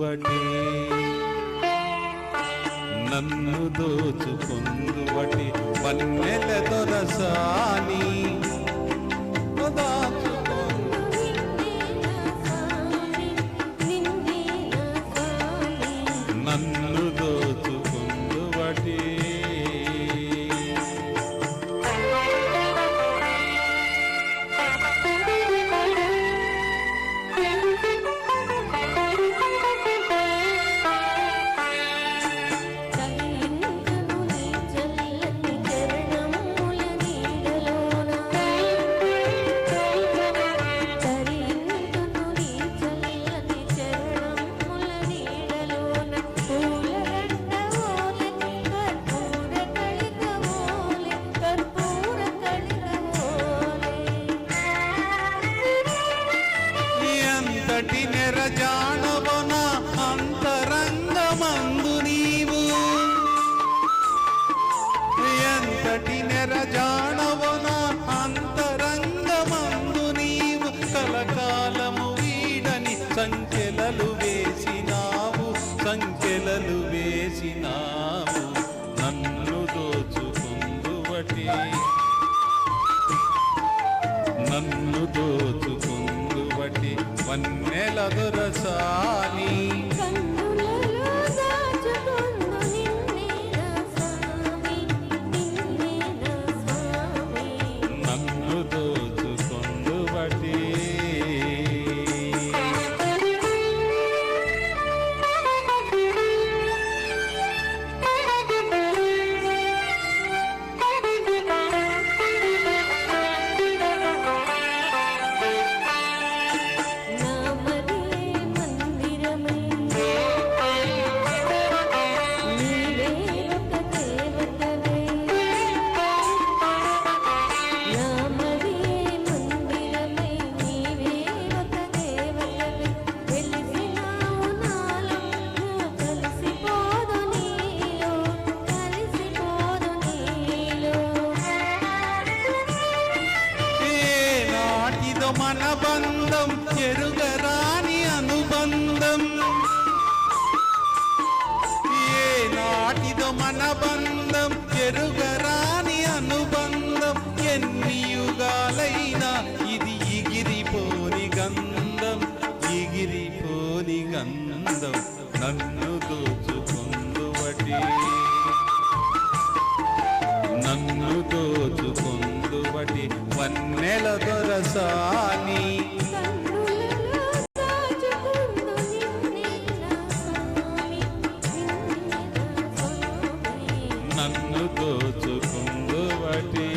దోచుకొందువటే నన్ను దోచుకొందువటే వన్నెల దొరసాని నన్ను దోచుకొందువటే ఎంతటి నెరజానవన అంతరంగమందు నీవు ఎంతటి నెరజానవన అంతరంగమందు నీవు కలకాలము వీడని సంఖ్యలలు వేసినావు నన్ను దోచుకొందువటే నన్ను దోచుకొందువటే వన్నెల దొరసాని నన్ను దోచుకొందువటే మన బంధం ఎరుగరాని అనుబంధం ఏ నాటిదో మన బంధం ఎరుగరాని అనుబంధం ఎన్ని యుగాలైనా ఇది ఎగిరిపోని గంధం నన్ను దోచుకొందువటే నన్ను దోచుకొందువటే వన్నెల దొరసాని నన్ను దోచుకొందువటే